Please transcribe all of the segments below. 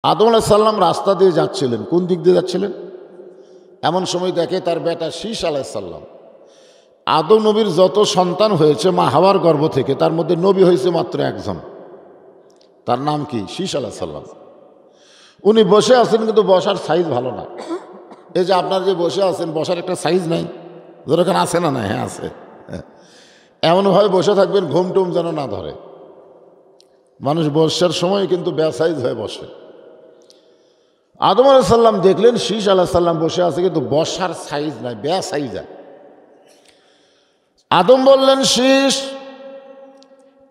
আদম আলাইহিস সালাম রাস্তা দিয়ে যাচ্ছিলেন। কোন দিক দিয়ে যাচ্ছিলেন? এমন সময় দেখে তার বেটা শীষ আলাইহিস সালাম। আদম নবীর যত সন্তান হয়েছে মা হাওয়ার গর্ভ থেকে, তার মধ্যে নবী হয়েছে মাত্র একজন। তার নাম কি? শীষ আলাইহিস সালাম। উনি বসে আছেন, কিন্তু বসার সাইজ ভালো না। এই যে আপনার যে বসে আছেন, বসার একটা সাইজ নাই। যেরকম আছে না? হ্যাঁ আছে। এমনভাবে বসে থাকবেন ঘুম টুম যেন না ধরে। মানুষ বসার সময় কিন্তু বেসাইজ হয়ে বসে। আদম আলাইহিস সালাম দেখলেন শীষ আলাইহিস সালাম বসে আছে, কিন্তু বসার সাইজ নাই, বেসাইজ। আদম বললেন, শীষ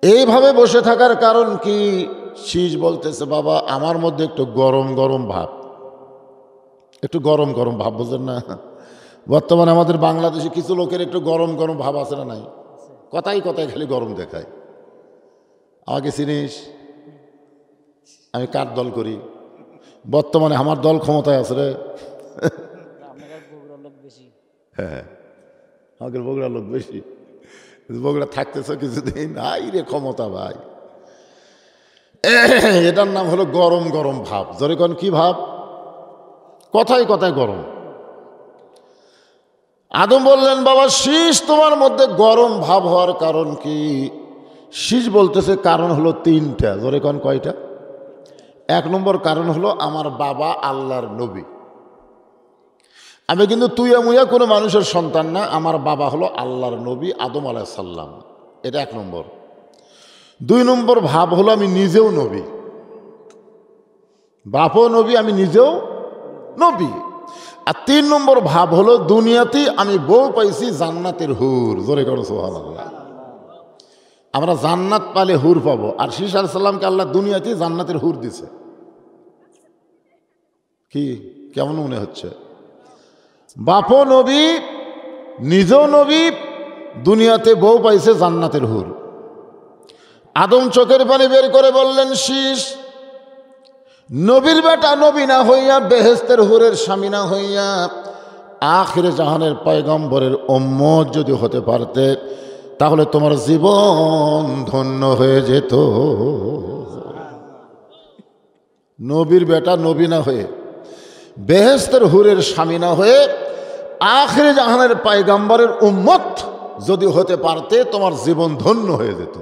এইভাবে বসে থাকার কারণ কি? শীষ বলতেছে, বাবা আমার মধ্যে একটু গরম গরম ভাব, একটু গরম গরম ভাব, বুঝলেন না? বর্তমানে আমাদের বাংলাদেশে কিছু লোকের একটু গরম গরম ভাব আছে না নাই? কথাই কথায় খালি গরম দেখায়। আমাকে চিনিস? আমি কার দল করি? বর্তমানে আমার দল ক্ষমতায় আছে রে। হ্যাঁ, আমাদের বগুড়ার লোক বেশি। বগুড়া থাকতেছ কিছুদিন, নাই রে ক্ষমতা ভাই। এটার নাম হলো গরম গরম ভাব। জোরে কোন কি ভাব? কথায় কথায় গরম। আদম বললেন, বাবা শীষ তোমার মধ্যে গরম ভাব হওয়ার কারণ কি? শীষ বলতেছে কারণ হলো তিনটা। জোরে কোন কয়টা? এক নম্বর কারণ হলো আমার বাবা আল্লাহর নবী। আমি কিন্তু তুইয়া মুইয়া কোনো মানুষের সন্তান না, আমার বাবা হলো আল্লাহর নবী আদম আলাইহিস সালাম। এটা এক নম্বর। দুই নম্বর ভাব হলো আমি নিজেও নবী, বাপও নবী, আমি নিজেও নবী। আর তিন নম্বর ভাব হলো দুনিয়াতেই আমি বউ পাইছি জান্নাতের হুর। জোরে করো সুবহানাল্লাহ। আমরা জান্নাত পালে হুর পাবো, আর শীষ আলাইহিস সালামকে আল্লাহ দুনিয়াতেই জান্নাতের হুর দিছে। কি কেমন মনে হচ্ছে? বাপও নবী, নিজেও নবী, দুনিয়াতে বউ পাইছে জান্নাতের হুর। আদম চোখের পানি বের করে বললেন, শীষ নবীর বেটা নবী না হইয়া, বেহেশতের হুরের স্বামী না হইয়া, আখিরে জাহানের পয়গম্বরের উম্মত যদি হতে পারতে, তাহলে তোমার জীবন ধন্য হয়ে যেত। নবীর বেটা নবী না হয়ে, বেহেশতের হুরের স্বামী না হয়ে, আখিরে জাহানের পয়গম্বরের উম্মত যদি হতে পারতে, তোমার জীবন ধন্য হয়ে যেত।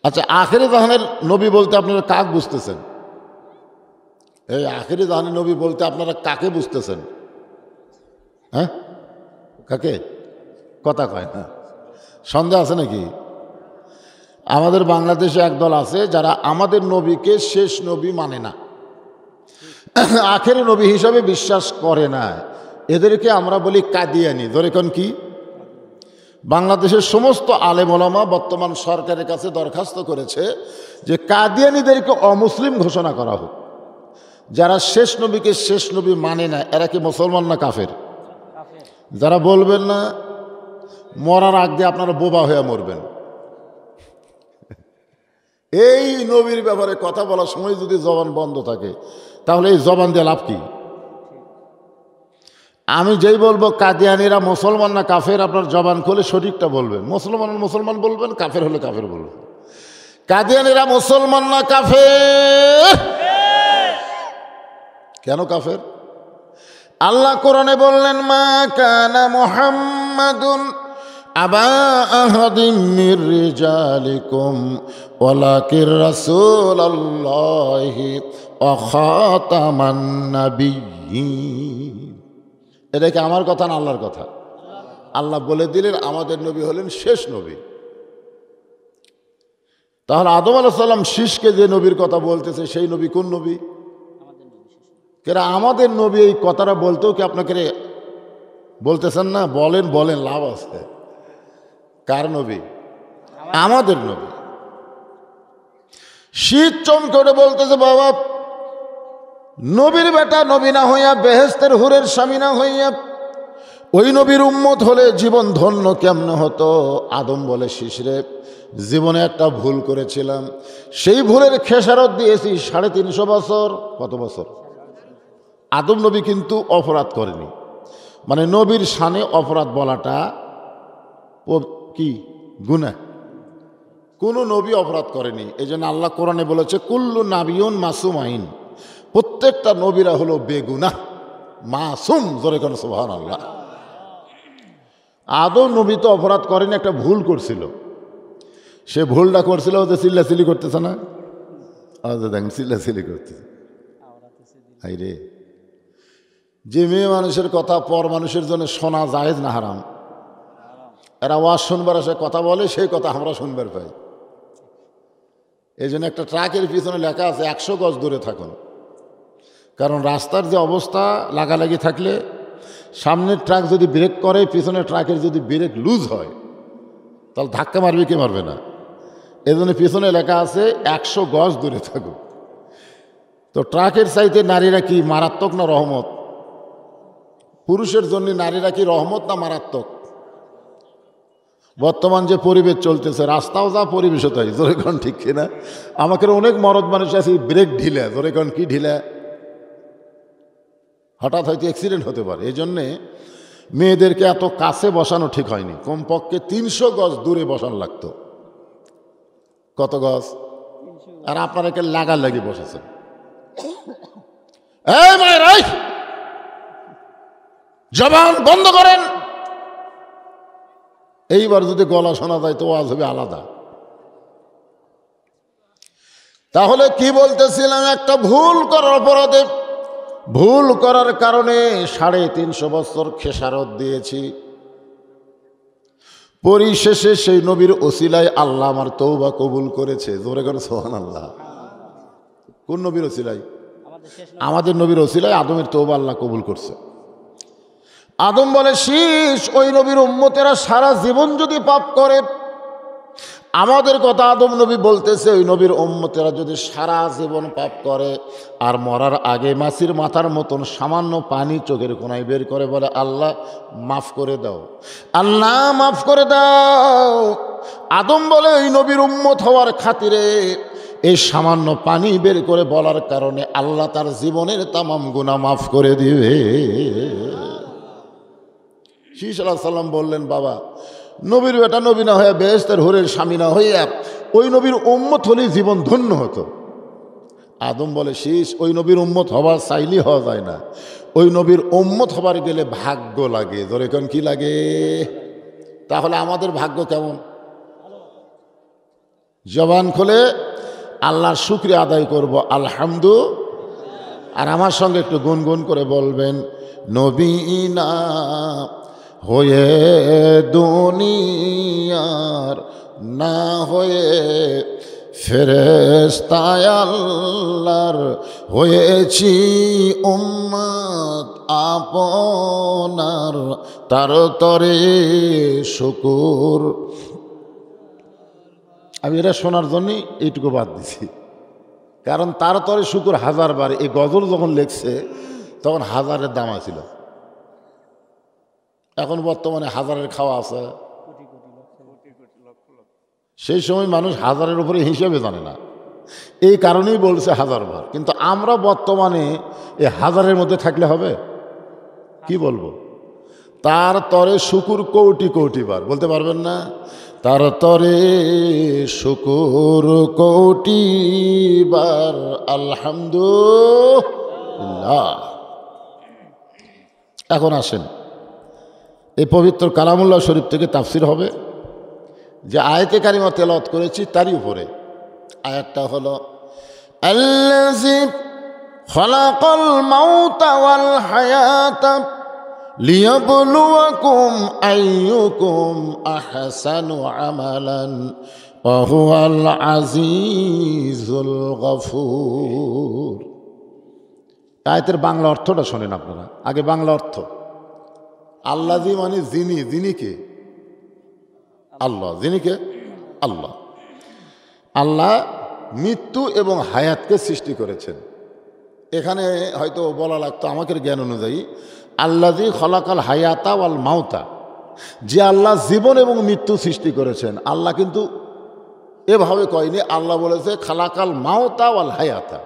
আচ্ছা, আখিরে জাহানের নবী বলতে আপনারা কাকে বুঝতেছেন? এই আখিরে জাহানের নবী বলতে আপনারা কাকে বুঝতেছেন? হ্যাঁ, কাকে? কথা কয় না, সন্দেহ আছে নাকি? আমাদের বাংলাদেশে একদল আছে যারা আমাদের নবীকে শেষ নবী মানে না, আখেরি নবী হিসাবে বিশ্বাস করে না। এদেরকে আমরা বলি কাদিয়ানি। ধরে কোন কি? বাংলাদেশের সমস্ত আলেম ওলামা বর্তমান সরকারের কাছে দরখাস্ত করেছে যে কাদিয়ানিদেরকে অমুসলিম ঘোষণা করা হোক। যারা শেষ নবীকে শেষ নবী মানে না, এরা কি মুসলমান না কাফের? যারা বলবেন না মরার আগে আপনারা বোবা হয়ে মরবেন, এই নবীর ব্যাপারে কথা বলার সময় যদি জবান বন্ধ থাকে, তাহলে এই জবান দিয়ে লাভ কি? আমি যেই বলবো কাদিয়ানিরা মুসলমান না কাফের, আপনার জবান খুলে সঠিকটা বলবেন। মুসলমান মুসলমান বলবেন, কাফের হলে কাফের বলবেন। কাদিয়ানিরা মুসলমান না কাফের? কেন কাফের? আল্লাহ কোরআনে বললেন, মা কানা মুহাম্মাদুন আবা আহাদিম মির রিজালিকুম ওয়ালাকির রাসূলুল্লাহি ওয়া খাতামান নাবিয়্যিন। এটা কি আমার কথা না আল্লাহর কথা? আল্লাহ বলে দিলেন আমাদের নবী হলেন শেষ নবী। তাহলে আদম আলাইহিস সালাম শীষকে যে নবীর কথা বলতেছে, সেই নবী কোন নবী? কেরা আমাদের নবী। এই কথাটা বলতেও কি আপনাকে বলতেছেন না? বলেন বলেন, লাভ আছে। কার নবী? আমাদের নবী। শীত চমকে ওঠে, বলতেছে, বাবা নবীর বেটা নবী না হইয়া, বেহেশতের হুরের স্বামী না হইয়া, ওই নবীর উম্মত হলে জীবন ধন্য কেমনে হতো? আদম বলে, শিশরে জীবনে একটা ভুল করেছিলাম, সেই ভুলের খেসারত দিয়েছি 350 বছর। কত বছর? আদম নবী কিন্তু অপরাধ করেনি, মানে নবীর শানে অপরাধ বলাটা কি গুনাহ? কোনো নবী অপরাধ করেনি। এই জন্য আল্লাহ কোরআনে বলেছে কুল্লু নাবিয়ুন মাসুম আইন, প্রত্যেকটা নবীরা হলো বেগুনাহ মাসুম। জোরে কোন সুবহানাল্লাহ। আদম নবী তো অপরাধ করেনি, একটা ভুল করছিল। সে ভুলটা করছিল যে চিল্লাচিল্লি করতেছে না, দেখেন চিল্লাচিল্লি করতেছে। হাই রে, যে মেয়ে মানুষের কথা পর মানুষের জন্য শোনা জায়েজ না হারাম? এরা ওয়াজ শুনবার আসে কথা বলে, সেই কথা আমরা শুনবার পাই। এই জন্য একটা ট্রাকের পিছনে লেখা আছে 100 গজ দূরে থাকুন, কারণ রাস্তার যে অবস্থা লাগালাগি থাকলে সামনের ট্রাক যদি ব্রেক করে, পিছনের ট্রাকের যদি ব্রেক লুজ হয় তাহলে ধাক্কা মারবে কি মারবে না। এই জন্য পিছনে লেখা আছে 100 গজ দূরে থাকুন। তো ট্রাকের চাইতে নারীরা কি মারাত্মক না রহমত? পুরুষের জন্য নারীরা কি রহমত না মারাত্মক? বর্তমান যে পরিবেশ চলতেছে, রাস্তাও যা পরিবেশও তাই। জোরে কোন ঠিক কিনা? আমাকে অনেক মরদ মানুষ আছে ব্রেক ঢিলা, জোরে কোন কি ঢিলা? হঠাৎ হয়তো অ্যাক্সিডেন্ট হতে পারে। এই জন্যে মেয়েদেরকে এত কাছে বসানো ঠিক হয়নি, কমপক্ষে 300 গজ দূরে বসানো লাগতো। কত গজ? আর আপনারা একে লাগালাগি বসেছেন। এই মায়ের জবান বন্ধ করেন। এইবার যদি গলা শোনা যায় তো ওয়াজ হবে আলাদা। তাহলে কি বলতেছিলাম, একটা ভুল করার অপরাধে, ভুল করার কারণে 350 বছর খেসারত দিয়েছি। পরিশেষে সেই নবীর ওসিলায় আল্লাহ আমার তওবা কবুল করেছে। জোরে করে সুবহানাল্লাহ। কোন নবীর ওসিলায়? আমাদের নবীর ওসিলায় আদমের তওবা আল্লাহ কবুল করছে। আদম বলে, শীষ ওই নবীর উম্মতেরা সারা জীবন যদি পাপ করে, আমাদের কথা আদম নবী বলতেছে, ওই নবীর উম্মতেরা যদি সারা জীবন পাপ করে আর মরার আগে মাছির মাথার মতন সামান্য পানি চোখের কোনায় বের করে, বলে আল্লাহ মাফ করে দাও, আল্লাহ মাফ করে দাও। আদম বলে, ওই নবীর উম্মত হওয়ার খাতিরে এই সামান্য পানি বের করে বলার কারণে আল্লাহ তার জীবনের তামাম গুনাহ মাফ করে দিবে। শীষ আলাইহিস সালাম বললেন, বাবা নবীর বেটা নবী না হয়ে বেহেশতের হুরের স্বামী না হইয়া ওই নবীর উম্মত হলেই জীবন ধন্য হতো। আদম বলে, শীষ ওই নবীর উম্মত হবার চাইলে হওয়া যায় না, ওই নবীর উম্মত হবার গেলে ভাগ্য লাগে। ধরে কোন কি লাগে? তাহলে আমাদের ভাগ্য কেমন? জবান খুলে আল্লাহর শুকরিয়া আদায় করব, আলহামদুলিল্লাহ। আর আমার সঙ্গে একটু গুনগুন করে বলবেন, নবী না হয়ে দুনিয়ার না হয়ে ফেরেশতায় আল্লাহর হয়েছি উম্মত আপনার, তার তরে শুকুর। আমি এটা শোনার জন্যই এইটুকু বাদ দিছি, কারণ তার তরে শুকুর 1000 বার। এই গজল যখন লেখছে তখন 1000-এর দাম আছিল, এখন বর্তমানে 1000-এর খাওয়া আছে। সেই সময় মানুষ 1000-এর উপরে হিসেবে জানে না, এই কারণেই বলছে 1000 বার। কিন্তু আমরা বর্তমানে এই 1000-এর মধ্যে থাকলে হবে? কি বলবো? তার তরে শুকুর কোটি কোটি বার। বলতে পারবেন না? তার তরে শুকুর কোটি বার, আলহামদুলিল্লাহ। এখন আসেন, এই পবিত্র কালামুল্লাহ শরীফ থেকে তাফসির হবে। যে আয়াতে কারিমা তেলাওয়াত করেছি তারই উপরে আয়াতটা হলো, আল্লাযী খালাকাল মাউতা ওয়াল হায়াতা লিয়াবলুয়াকুম আইয়ুকুম আহসানু আমালান ওয়া হুয়াল আজিজুল গফুর। আয়াতের বাংলা অর্থটা শোনেন আপনারা। আগে বাংলা অর্থ। আল্লাযী মানে যিনি। যিনি কে? আল্লাহ। যিনি কে? আল্লাহ। আল্লাহ মৃত্যু এবং হায়াতকে সৃষ্টি করেছেন। এখানে হয়তো বলা লাগতো আমাদের জ্ঞান অনুযায়ী, আল্লাযী খলাকাল হায়াতা ওয়াল মাউতা, যে আল্লাহ জীবন এবং মৃত্যু সৃষ্টি করেছেন। আল্লাহ কিন্তু এভাবে কয়নি, আল্লাহ বলেছে খালাকাল মাউতা ওয়াল হায়াতা,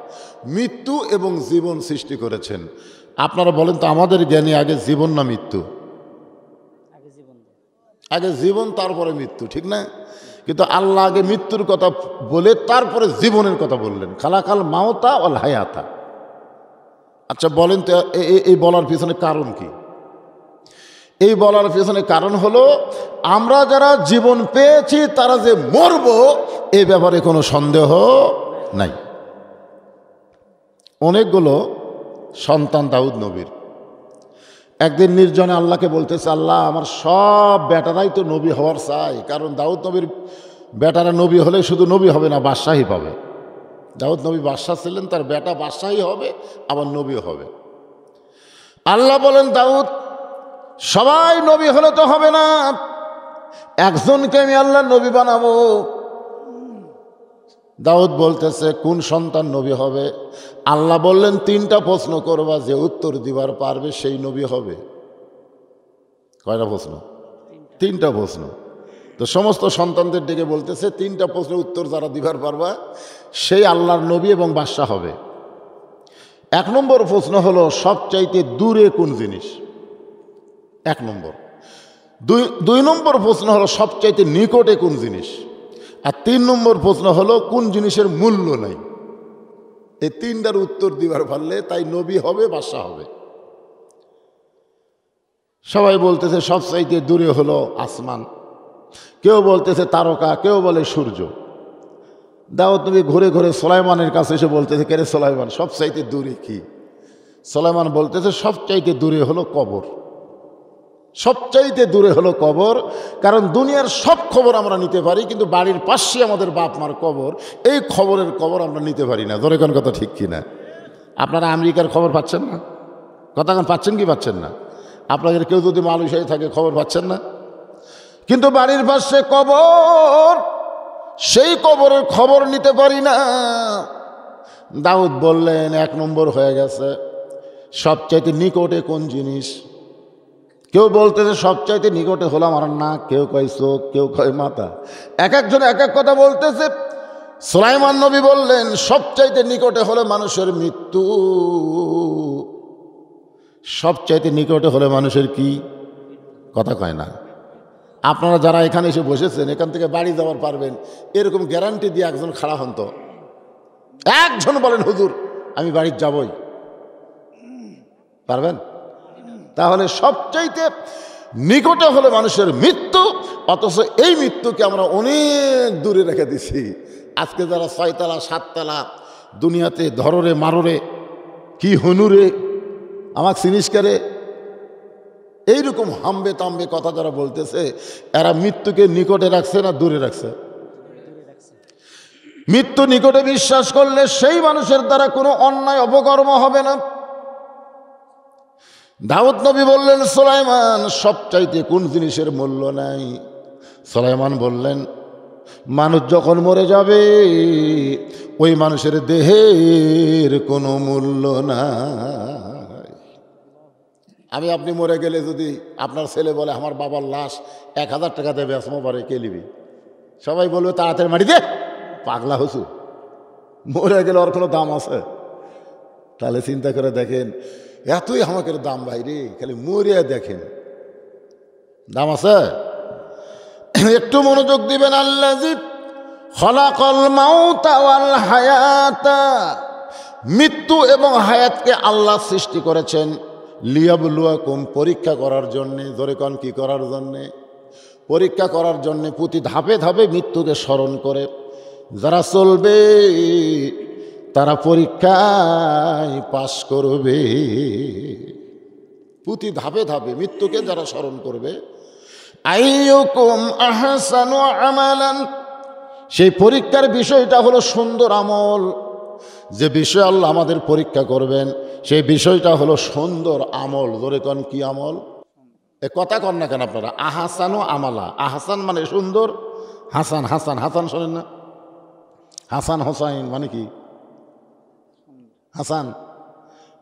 মৃত্যু এবং জীবন সৃষ্টি করেছেন। আপনারা বলেন তো, আমাদের জ্ঞানী আগে জীবন না মৃত্যু? আগে জীবন, তারপরে মৃত্যু, ঠিক না? কিন্তু আল্লাহ আগে মৃত্যুর কথা বলে তারপরে জীবনের কথা বললেন, খালাকাল মাওতা ওয়াল হায়াতা। আচ্ছা বলেন তো এই বলার পিছনে কারণ কি? এই বলার পিছনে কারণ হলো আমরা যারা জীবন পেয়েছি তারা যে মরব এই ব্যাপারে কোনো সন্দেহ নাই। অনেকগুলো সন্তান দাউদ নবীর। একদিন নির্জনে আল্লাহকে বলতেছে, আল্লাহ আমার সব বেটারাই তো নবী হওয়ার চাই, কারণ দাউদ নবীর বেটারা নবী হলে শুধু নবী হবে না, বাদশাহী পাবে। দাউদ নবী বাদশাহ ছিলেন, তার বেটা বাদশাহী হবে আবার নবী হবে। আল্লাহ বলেন, দাউদ সবাই নবী হলে তো হবে না, একজনকে আমি আল্লাহ নবী বানাবো। দাউদ বলতেছে কোন সন্তান নবী হবে? আল্লাহ বললেন 3টা প্রশ্ন করবা, যে উত্তর দিবার পারবে সেই নবী হবে। কয়টা প্রশ্ন? 3টা প্রশ্ন। তো সমস্ত সন্তানদের ডেকে বলতেছে 3টা প্রশ্নের উত্তর যারা দিবার পারবা সেই আল্লাহর নবী এবং বাদশাহ হবে। 1 নম্বর প্রশ্ন হলো সবচাইতে দূরে কোন জিনিস? 1 নম্বর। 2 নম্বর প্রশ্ন হলো সবচাইতে নিকটে কোন জিনিস? আর 3 নম্বর প্রশ্ন হলো কোন জিনিসের মূল্য নাই। এই 3টার উত্তর দিবার পারলে তাই নবী হবে, বাদশাহ হবে। সবাই বলতেছে সবচাইতে দূরে হলো আসমান, কেউ বলতেছে তারকা, কেউ বলে সূর্য। দাউদ নবী ঘুরে ঘুরে সুলাইমানের কাছে এসে বলতেছে, কে রে সুলাইমান সবচাইতে দূরে কি? সুলাইমান বলতেছে সবচাইতে দূরে হলো কবর। সবচাইতে দূরে হলো কবর, কারণ দুনিয়ার সব খবর আমরা নিতে পারি, কিন্তু বাড়ির পাশে আমাদের বাপ মার কবর, এই খবরের খবর আমরা নিতে পারি না। ধরে কোন কথা ঠিক কিনা? আপনারা আমেরিকার খবর পাচ্ছেন না? কথা পাচ্ছেন কি পাচ্ছেন না? আপনাদের কেউ যদি মালয়েশিয়ায় থাকে খবর পাচ্ছেন না? কিন্তু বাড়ির পাশে কবর, সেই কবরের খবর নিতে পারি না। দাউদ বললেন 1 নম্বর হয়ে গেছে সবচাইতে নিকটে কোন জিনিস। কেউ বলতেছে সবচাইতে নিকটে হলো আমার নাক, কেউ কয় চোখ, কেউ কয় মাথা, এক একজন এক এক কথা বলতেছে। সুলাইমান নবী বললেন সবচাইতে নিকটে হলো মানুষের মৃত্যু। সবচাইতে নিকটে হলে মানুষের কি? কথা কয় না। আপনারা যারা এখানে এসে বসেছেন এখান থেকে বাড়ি যাওয়ার পারবেন এরকম গ্যারান্টি দিয়ে একজন খাড়া হন তো। একজন বলেন হুজুর আমি বাড়ি যাবই, পারবেন? তাহলে সবচাইতে নিকটে হলে মানুষের মৃত্যু, অথচ এই মৃত্যুকে আমরা অনেক দূরে রেখে দিছি। আজকে যারা 6 তলা 7 তলা দুনিয়াতে ধররে মাররে কি হনুরে আমাকে চিনিস করে এইরকম হাম্বে তাম্বে কথা যারা বলতেছে, এরা মৃত্যুকে নিকটে রাখছে না দূরে রাখছে? মৃত্যু নিকটে বিশ্বাস করলে সেই মানুষের দ্বারা কোনো অন্যায় অপকর্ম হবে না। দাউদ নবী বললেন সুলাইমান সবচাইতে কোন জিনিসের মূল্য নাই? সুলাইমান বললেন মানুষ যখন মরে যাবে ওই মানুষের দেহের কোনো মূল্য নাই। আমি আপনি মরে গেলে যদি আপনার ছেলে বলে আমার বাবার লাশ 1000 টাকা দেবে আসমো পারে, কে নিবি? সবাই বলবে তাড়াতাড়ি মাটি দে, পাগলা হসু, মরে গেলে ওর কোনো দাম আছে? তাহলে চিন্তা করে দেখেন এতই আমাকে দাম ভাই রে, খালি মরিয়া দেখেন দাম আছে? একটু মনোযোগ দিবেন। আল্লাযী খলাকাল মাউতা ওয়াল হায়াতা, মৃত্যু এবং হায়াতকে আল্লাহ সৃষ্টি করেছেন লিয়াবলুয়াকুম, পরীক্ষা করার জন্যে। ধরে কন কি করার জন্যে? পরীক্ষা করার জন্যে। প্রতি ধাপে ধাপে মৃত্যুকে স্মরণ করে যারা চলবে তারা পরীক্ষায় পাশ করবে। প্রতি ধাপে ধাপে মৃত্যুকে যারা স্মরণ করবে, আইয়ুকুম আহসানু আমালান, সেই পরীক্ষার বিষয়টা হলো সুন্দর আমল। যে বিষয় আল্লাহ আমাদের পরীক্ষা করবেন সেই বিষয়টা হলো সুন্দর আমল। ধরে কন কি আমল? এ কথা কন না কেন আপনারা? আহসানু আমালা, আহসান মানে সুন্দর, হাসান হাসান হাসান শোনেন না? হাসান হোসাইন মানে কি? হাসান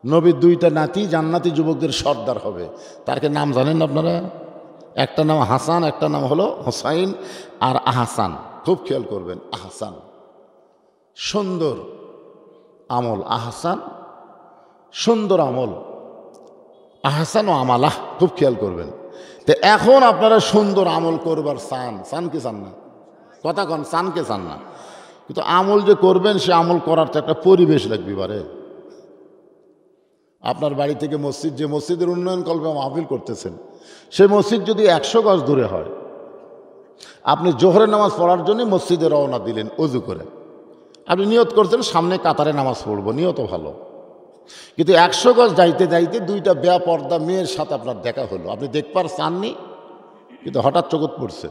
নবীর 2টা নাতি জান্নাতি যুবকদের সর্দার হবে, তারকে নাম জানেন আপনারা? একটা নাম হাসান, একটা নাম হলো হোসাইন আর আহসান। খুব খেয়াল করবেন, আহসান সুন্দর আমল, আহসান সুন্দর আমল, আহসান ও আমালাহ, খুব খেয়াল করবেন। তো এখন আপনারা সুন্দর আমল করবার চান, চান কি চান না? কথা কন, চানকে চান না, কিন্তু আমল যে করবেন সে আমল করার তো একটা পরিবেশ লাগবে পারে। আপনার বাড়ি থেকে মসজিদ, যে মসজিদের উন্নয়ন কল্পে মাহফিল করতেছেন, সে মসজিদ যদি 100 গজ দূরে হয়, আপনি জোহরের নামাজ পড়ার জন্য মসজিদে রওনা দিলেন অজু করে, আপনি নিয়ত করছেন সামনে কাতারে নামাজ পড়বো, নিয়ত ভালো, কিন্তু 100 গজ যাইতে যাইতে দুইটা বেপর্দা মেয়ের সাথে আপনার দেখা হলো, আপনি দেখবার চাননি, কিন্তু হঠাৎ চোখত পড়ছে।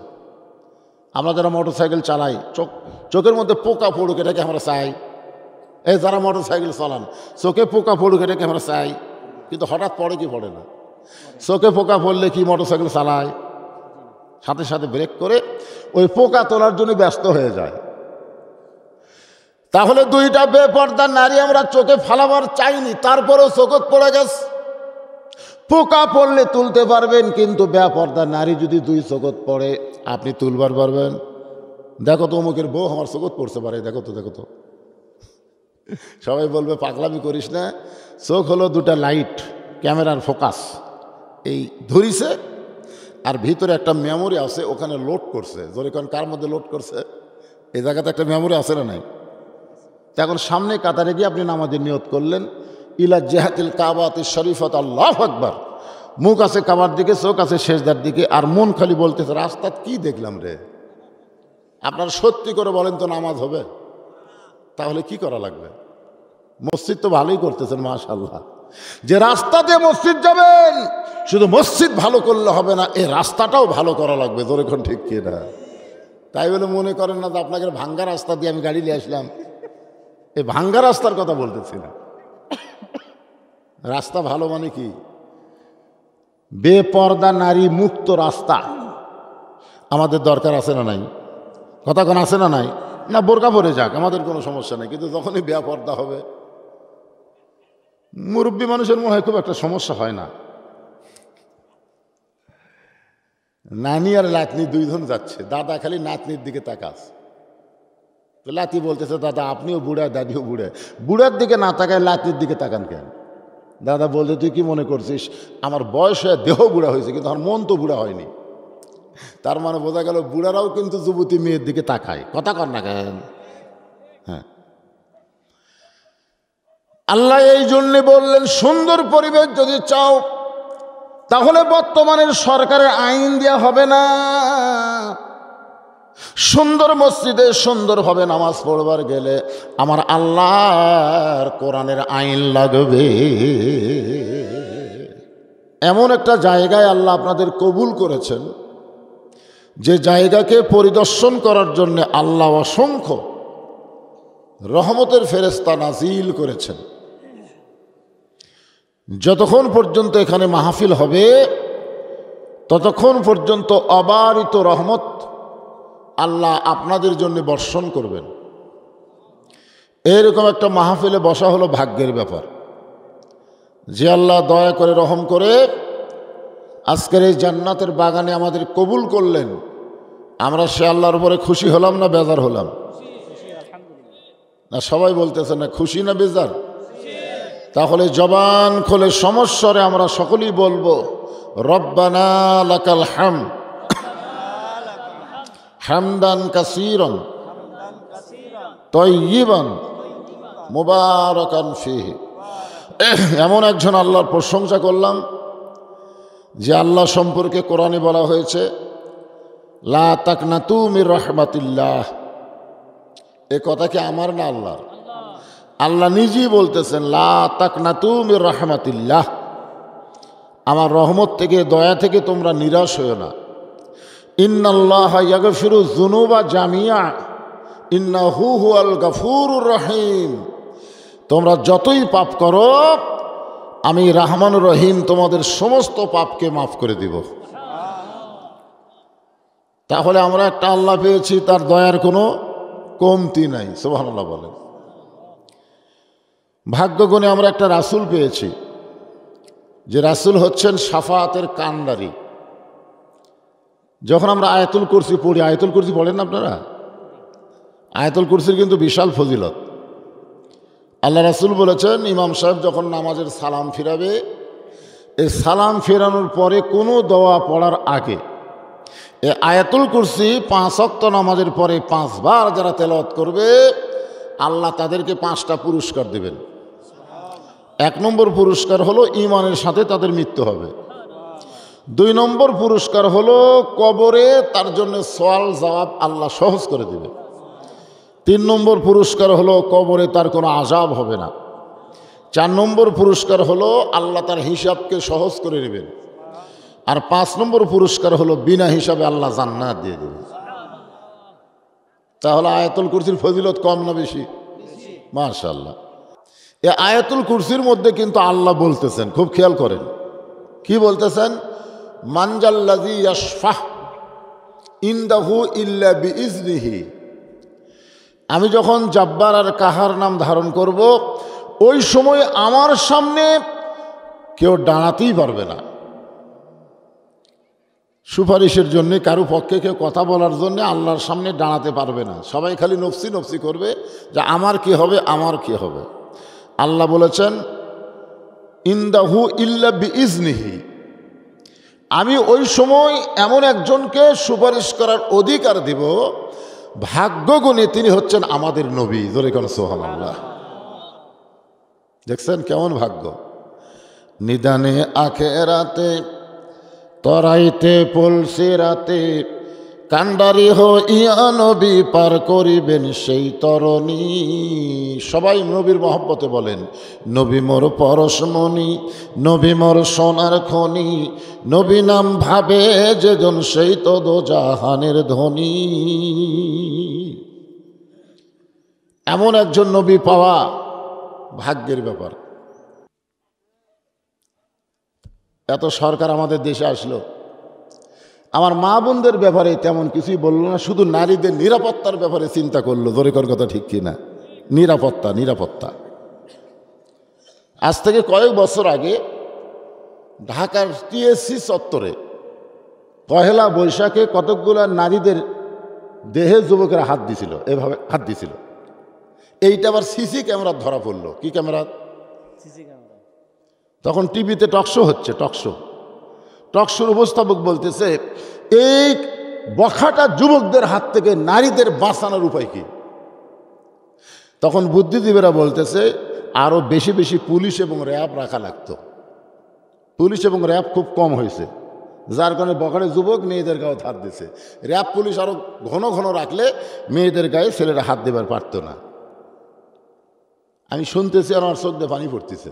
আমরা যারা মোটর সাইকেল চালাই, চোখের মধ্যে পোকা পড়ুক এটাকে আমরা চাই। এই যারা মোটর সাইকেল চালান, চোখে পোকা পড়ুক এটাকে আমরা চাই, কিন্তু হঠাৎ পড়ে কি পড়ে না? চোখে পোকা পড়লে কি মোটর সাইকেল চালায়? সাথে সাথে ব্রেক করে ওই পোকা তোলার জন্য ব্যস্ত হয়ে যায়। তাহলে দুইটা বেপর্দা নারী আমরা চোখে ফালাবার চাইনি, তারপরেও চোখত পড়ে গেছে। পোকা পড়লে তুলতে পারবেন, কিন্তু বেপর্দা নারী যদি দুই চোখত পড়ে আপনি তুলবার পারবেন? দেখো তো অমুকের বউ আমার চোখত পড়তে পারে, দেখো তো দেখো তো। সবাই বলবে পাগলামি করিস না, চোখ হলো দুটা লাইট, ক্যামেরার ফোকাস, এই ধরিছে আর ভিতরে একটা মেমোরি আছে, ওখানে লোড করছে। যখন কার মধ্যে লোড করছে? এই জায়গাতে একটা মেমোরি আছে না নাই? এখন সামনে কাতারে গিয়ে আপনি নামাজের নিয়ত করলেন, ইলা জেহাতিল কাবাতি শরীফত, আল্লাহু আকবার, মুখ আছে কাবার দিকে, চোখ আছে সেজদার দিকে, আর মন খালি বলতেছে রাস্তা কি দেখলাম রে। আপনার সত্যি করে বলেন তো নামাজ হবে? তাহলে কি করা লাগবে? মসজিদ তো ভালোই করতেছেন মাশাআল্লাহ, যে রাস্তা দিয়ে মসজিদ যাবেন, শুধু মসজিদ ভালো করলে হবে না, এই রাস্তাটাও ভালো করা লাগবে। ধরে কোন ঠিক কি না? তাই বলে মনে করেন না যে আপনাকে ভাঙ্গা রাস্তা দিয়ে আমি গাড়ি নিয়ে আসলাম, এই ভাঙ্গা রাস্তার কথা বলতেছি না। রাস্তা ভালো মানে কি? বেপর্দা নারী মুক্ত রাস্তা আমাদের দরকার আছে না নাই? কথা কোন আছে না নাই? না বোরকা পরে যাক, আমাদের কোনো সমস্যা নেই, কিন্তু যখনই বেপর্দা হবে, মুরব্বী মানুষের মনে হয় খুব একটা সমস্যা হয় না। নানি আর লাতনি দুইজন যাচ্ছে, দাদা খালি নাতনির দিকে তাকাস, তো লাতি বলতেছে দাদা আপনিও বুড়া, দাদিও বুড়া, বুড়ার দিকে না তাকায় লাতনির দিকে তাকান কেন? দাদা বলতে তুই কি মনে করছিস আমার বয়স হয়ে দেহ বুড়া হয়েছে, কিন্তু আমার মন তো বুড়া হয়নি। তার মানে বোঝা গেল বুড়ারাও কিন্তু যুবতী মেয়ের দিকে তাকায়। কথা কর না কেন? হ্যাঁ, আল্লাহ এই জন্যে বললেন সুন্দর পরিবেশ যদি চাও তাহলে বর্তমানের সরকারের আইন দেওয়া হবে না, সুন্দর মসজিদে সুন্দরভাবে নামাজ পড়বার গেলে আমার আল্লাহর কোরআনের আইন লাগবে। এমন একটা জায়গায় আল্লাহ আপনাদের কবুল করেছেন, যে জায়গাকে পরিদর্শন করার জন্য আল্লাহ অসংখ্য রহমতের ফেরেশতা নাজিল করেছেন। যতক্ষণ পর্যন্ত এখানে মাহফিল হবে ততক্ষণ পর্যন্ত অবারিত রহমত আল্লাহ আপনাদের জন্য বর্ষণ করবেন। এরকম একটা মাহফিলে বসা হলো ভাগ্যের ব্যাপার। যে আল্লাহ দয়া করে রহম করে আজকের এই জান্নাতের বাগানে আমাদের কবুল করলেন, আমরা সে আল্লাহর উপরে খুশি হলাম না বেজার হলাম? না সবাই বলতেছে না খুশি না বেজার? তাহলে জবান খুলে সমস্বরে আমরা সকলেই বলবো রব্বানা লাকাল হামদ হামদান কাসীরান তাইয়িবান মুবারাকান ফীহি। এমন একজন আল্লাহর প্রশংসা করলাম যে আল্লাহ সম্পর্কে কোরআনে বলা হয়েছে লা তাকনাতু মির রাহমাতিল্লাহ। এ কথা কি আমার না আল্লাহর? আল্লাহ নিজেই বলতেছেন লা তাকনাতু মির রাহমাতিল্লাহ, আমার রহমত থেকে দয়া থেকে তোমরা নিরাশ হও না। ইন্নাল্লাহা ইয়াগফিরু যুনুবা জামিয়া ইন্নাহু হুয়াল গফুরুর রহিম। তোমরা যতই পাপ করো আমি রহমান রহিম তোমাদের সমস্ত পাপকে মাফ করে দিব। তাহলে আমরা একটা আল্লাহ পেয়েছি, তার দয়ার কোনো কমতি নাই। সুবহানাল্লাহ বলেন। ভাগ্যগুণে আমরা একটা রাসূল পেয়েছি, যে রাসূল হচ্ছেন শাফাআতের কান্ডারি। যখন আমরা আয়াতুল কুরসি পড়ি, আয়াতুল কুরসি পড়েন না আপনারা? আয়াতুল কুরসির কিন্তু বিশাল ফজিলত। আল্লাহ রাসূল বলেছেন ইমাম সাহেব যখন নামাজের সালাম ফিরাবে, এই সালাম ফেরানোর পরে কোনো দোয়া পড়ার আগে এ আয়াতুল কুরসি 5 ওয়াক্ত নামাজের পরে 5 বার যারা তেলাওয়াত করবে আল্লাহ তাদেরকে 5টা পুরস্কার দেবেন। 1 নম্বর পুরস্কার হলো ঈমানের সাথে তাদের মৃত্যু হবে। 2 নম্বর পুরস্কার হলো কবরে তার জন্য সওয়াল জবাব আল্লাহ সহজ করে দেবে। 3 নম্বর পুরস্কার হলো কবরে তার কোনো আযাব হবে না। 4 নম্বর পুরস্কার হলো আল্লাহ তার হিসাবকে সহজ করে নেবেন। আর 5 নম্বর পুরস্কার হলো বিনা হিসাবে আল্লাহ জান্নাত দিয়ে দেবেন। তাহলে আয়াতুল কুরসির ফজিলত কম না বেশি? মাশাআল্লাহ। এই আয়াতুল কুরসির মধ্যে কিন্তু আল্লাহ বলতেছেন, খুব খেয়াল করেন কি বলতেছেন, মানজাল্লাযী ইয়াশফাহ ইনদাহু ইল্লা বিইজনিহি। আমি যখন জাব্বার আর কাহার নাম ধারণ করব ওই সময় আমার সামনে কেউ দাঁড়াতেই পারবে না। সুপারিশের জন্য কারো পক্ষে কেউ কথা বলার জন্য আল্লাহর সামনে দাঁড়াতে পারবে না। সবাই খালি নফসি নফসি করবে যে আমার কি হবে, আমার কি হবে। আল্লাহ বলেছেন ইনদাহু ইল্লা বিইজনিহি, আমি ওই সময় এমন একজনকে সুপারিশ করার অধিকার দিব, ভাগ্যগুণী তিনি হচ্ছেন আমাদের নবী। জোরে কোন সুবহানাল্লাহ। দেখছেন কেমন ভাগ্য। নিদানে আখেরাতে তরাইতে পলসে রাতে কান্ডারি হইয়া নবী পার করিবেন সেই তরণী। সবাই নবীর মহব্বতে বলেন, নবী মোর পরশমণি, নবী মোর সোনার খনি, নবী নাম ভাবে যেজন সেই তো দোজাহানের ধনী। এমন একজন নবী পাওয়া ভাগ্যের ব্যাপার। এত সরকার আমাদের দেশে আসলো, আমার মা বোনদের ব্যাপারে তেমন কিছুই বললো না, শুধু নারীদের নিরাপত্তার ব্যাপারে চিন্তা করলো। জোরে কর কথা ঠিক কিনা? নিরাপত্তা, নিরাপত্তা। আজ থেকে কয়েক বছর আগে ঢাকার টিএসসি চত্বরে পহেলা বৈশাখে কতকগুলা নারীদের দেহে যুবকেরা হাত দিছিল, এভাবে হাত দিছিল। এইটা আবার সিসি ক্যামেরা ধরা পড়লো। কি ক্যামেরা? তখন টিভিতে টকশো হচ্ছে, টকশোর উপস্থাপক বলতেছে এই বখাটা যুবকদের হাত থেকে নারীদের বাঁচানোর উপায় কি? তখন বুদ্ধিজীবীরা বলতেছে আরো বেশি বেশি পুলিশ এবং র্যাব রাখা লাগতো। পুলিশ এবং র্যাব খুব কম হয়েছে, যার কারণে বখাটে যুবক মেয়েদের গায়ে হাত দিছে। র্যাব পুলিশ আরো ঘন ঘন রাখলে মেয়েদের গায়ে ছেলেরা হাত দেবার পারতো না। আমি শুনতেছি আর আমার চোখ দিয়ে পানি পড়তেছে।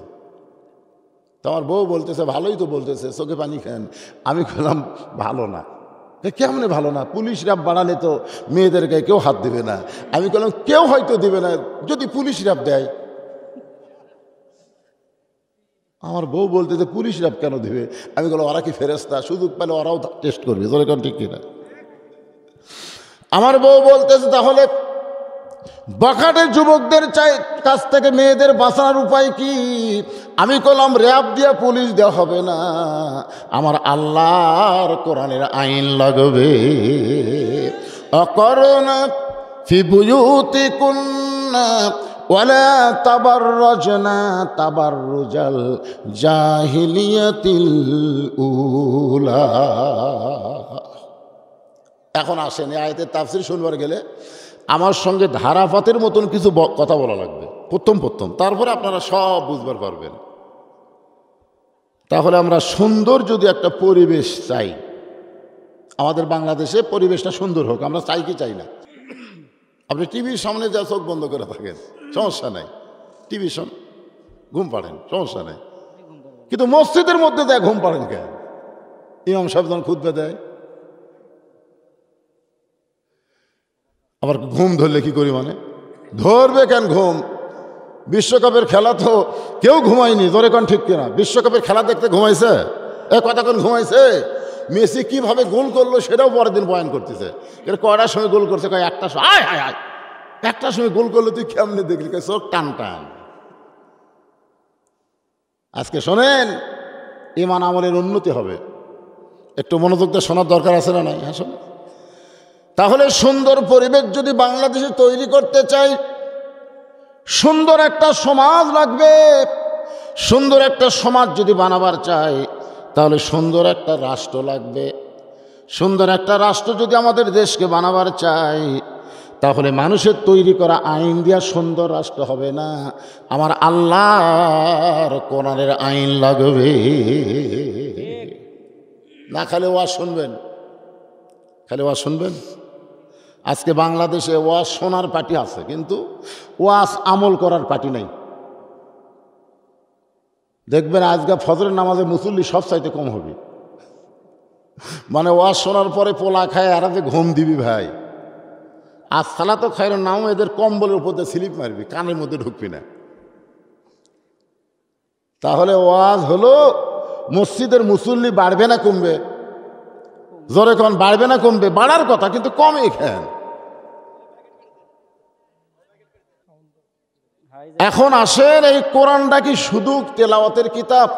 তো আমার বউ বলতেছে ভালোই তো বলতেছে, চোখে পানি খান। আমি বললাম ভালো না। কেমনে ভালো না? পুলিশ র্যাব বাড়ালে তো মেয়েদের গায়ে কেউ হাত দেবে না। আমি বললাম কেউ হয়তো দেবে না যদি পুলিশ র্যাব দেয়। আমার বউ বলতেছে পুলিশ র্যাব কেন দেবে? আমি বললাম ওরা কি ফেরেশতা, সুযোগ পেলে ওরাও টেস্ট করবে। তোর এখন ঠিক কিনা? আমার বউ বলতেছে তাহলে বখাটের যুবকদের কাছ থেকে মেয়েদের বাঁচানোর উপায় কি? আমি বললাম র্যাব দিয়া পুলিশ দেওয়া হবে না, আমার আল্লাহর কোরআনের আইন লাগবে। অকরনা ফি বুয়ুতিকুন্না ওয়ালা তাবাররাজনা তাবাররুজাল জাহিলিয়াতিল উলা। এখন আসেন এই আয়াতের তাফসীর শুনবার গেলে আমার সঙ্গে ধারাপাতের মতন কিছু কথা বলা লাগবে প্রথম, তারপরে আপনারা সব বুঝবার পারবেন। তাহলে আমরা সুন্দর যদি একটা পরিবেশ চাই, আমাদের বাংলাদেশে পরিবেশটা সুন্দর হোক, আমরা চাই কি চাই না? আপনি টিভির সামনে যা চোখ বন্ধ করে থাকেন সমস্যা নাই, টিভির সামনে ঘুম পাড়েন সমস্যা নেই, কিন্তু মসজিদের মধ্যে দেয় ঘুম পাড়েন কেন? ইমাম সাহেব যখন খুতবা দেয় আবার ঘুম ধরলে কি করি? মানে ধরবে কেন ঘুম? বিশ্বকাপের খেলা তো কেউ ঘুমায়নি। ধরে কোন ঠিক কিনা? বিশ্বকাপের খেলা দেখতে ঘুমাইছে? কতক্ষণ ঘুমাইছে? মেসি কিভাবে গোল করলো সেটাও পরের দিন বয়ান করতেছে। কয়টার সময় গোল করছে? কয় একটার সময়। আয় হায় হায়, একটার সময় গোল করলো তুই কেমনে দেখলি? চোখ টান টান। আজকে শোনেন, ইমান আমলের উন্নতি হবে, একটু মনোযোগ দিয়ে শোনার দরকার আছে না নাই? হ্যাঁ শোন। তাহলে সুন্দর পরিবেশ যদি বাংলাদেশে তৈরি করতে চাই, সুন্দর একটা সমাজ লাগবে। সুন্দর একটা সমাজ যদি বানাবার চাই, তাহলে সুন্দর একটা রাষ্ট্র লাগবে। সুন্দর একটা রাষ্ট্র যদি আমাদের দেশকে বানাবার চাই, তাহলে মানুষের তৈরি করা আইন দিয়া সুন্দর রাষ্ট্র হবে না, আমার আল্লাহর কোরআনের আইন লাগবে। না খালি ওয়াজ শুনবেন, খালি ওয়াজ শুনবেন। আজকে বাংলাদেশে ওয়াজ শোনার পার্টি আছে, কিন্তু ওয়াজ আমল করার পার্টি নাই। দেখবেন আজকে ফজরের নামাজে মুসল্লি সব চাইতে কম হবে। মানে ওয়াজ শোনার পরে পোলা খায় আর যে ঘুম দিবি ভাই, আর সালা তো খাইর নাম, এদের কম্বলের উপর দিয়ে স্লিপ মারবি, কানের মধ্যে ঢুকবি না। তাহলে ওয়াজ হলো মসজিদের মুসল্লি বাড়বে না কমবে? জোরে কোন, বাড়বে না কমবে? বাড়ার কথা, কিন্তু কমে খান। এখন আসেন, এই কোরআনটা কি শুধু তেলাওয়াতের কিতাব,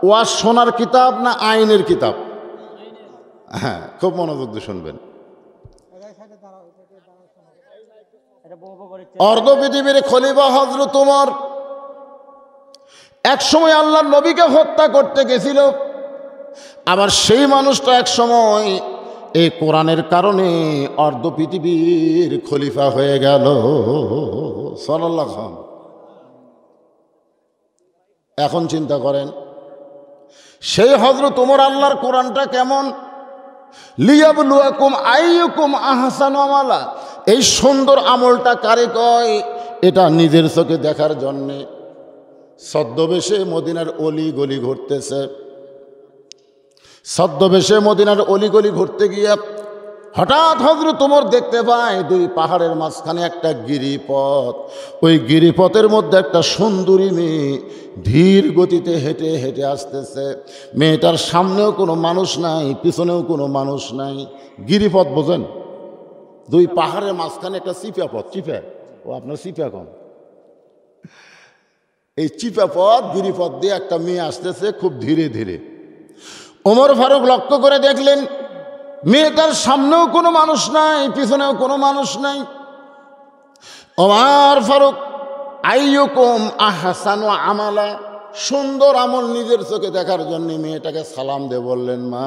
ওয়াজ শোনার কিতাব, না আইনের কিতাব? হ্যাঁ, খুব মনোযোগ দিয়ে শুনবেন। অর্ধ পৃথিবীর খলিফা হযরত ওমর এক সময় আল্লাহর নবীকে হত্যা করতে গেছিল। আবার সেই মানুষটা এক সময় এই কোরআনের কারণে অর্ধ পৃথিবীর খলিফা হয়ে গেল। সাল্লাল্লাহু আলাইহি ওয়াসাল্লাম। এখন চিন্তা করেন, সেই হযরত ওমর আল্লাহর কোরআনটা কেমন, লিয়াবলুয়াকুম আইয়ুকুম আহসানু আমালা, এই সুন্দর আমলটা কারে কয়, এটা নিজের চোখে দেখার জন্যে ছদ্মবেশে মদিনার অলি গলি ঘুরতেছে। ছদ্মবেশে মদিনার অলি গলি ঘুরতে গিয়ে হঠাৎ হযরত ওমর দেখতে পায় দুই পাহাড়ের মাঝখানে একটা গিরিপথ। ওই গিরিপথের মধ্যে একটা সুন্দরী মেয়ে ধীর গতিতে হেঁটে হেঁটে আসতেছে। মেয়েটার সামনেও কোনো মানুষ নাই, পিছনেও কোনো মানুষ নাই। গিরিপথ বোঝেন? দুই পাহাড়ের মাঝখানে একটা চিপা পথ। চিপা, ও আপনার চিপা কম। এই চিপা পথ, গিরিপথ দিয়ে একটা মেয়ে আসতেছে খুব ধীরে ধীরে। ওমর ফারুক লক্ষ্য করে দেখলেন মেয়েটার সামনেও কোনো মানুষ নাই, পিছনেও কোনো মানুষ নাই। ওমর ফারুক আইয়ুকুম আহসানু আমালা, সুন্দর আমল নিজের চোখে দেখার জন্য মেয়েটাকে সালাম দিয়ে বললেন, মা,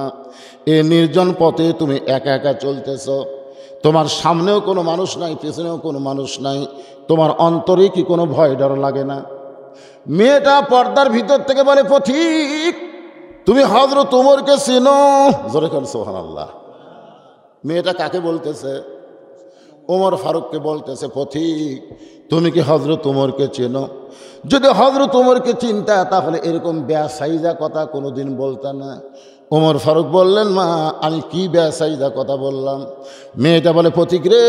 এ নির্জন পথে তুমি একা একা চলতেছ, তোমার সামনেও কোনো মানুষ নাই, পিছনেও কোনো মানুষ নাই, তোমার অন্তরে কি কোনো ভয় ডর লাগে না? মেয়েটা পর্দার ভিতর থেকে বলে, পথিক, তুমি হযরত ওমরকে চেনো? জোরে বলেন সুবহানাল্লাহ। মেয়েটা কাকে বলতেছে? ওমর ফারুককে বলতেছে, পথিক, তুমি কি হযরত ওমরকে চেনো? যদি হযরত ওমরকে চিনতা তাহলে এরকম বেসাইজা কথা কোনোদিন বলতা না। ওমর ফারুক বললেন, মা, আমি কি বেসাইজা কথা বললাম? মেয়েটা বলে, পথিক রে,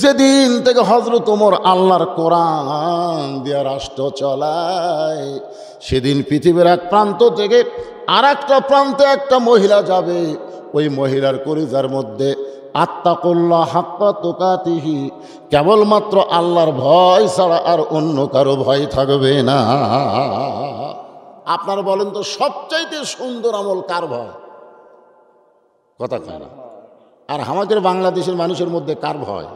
যেদিন থেকে হযরত ওমর আল্লাহর কোরআন দিয়া রাষ্ট্র চলায়, সেদিন পৃথিবীর এক প্রান্ত থেকে আর একটা প্রান্তে একটা মহিলা যাবে, ওই মহিলার কলিজার মধ্যে আত্তাকুল্লাহ হাক্কা তুকাতিহি, কেবলমাত্র আল্লাহর ভয় ছাড়া আর অন্য কারো ভয় থাকবে না। আপনারা বলেন তো, সবচাইতে সুন্দর আমল কার ভয়? কথা কয় না। আর আমাদের বাংলাদেশের মানুষের মধ্যে কার ভয়?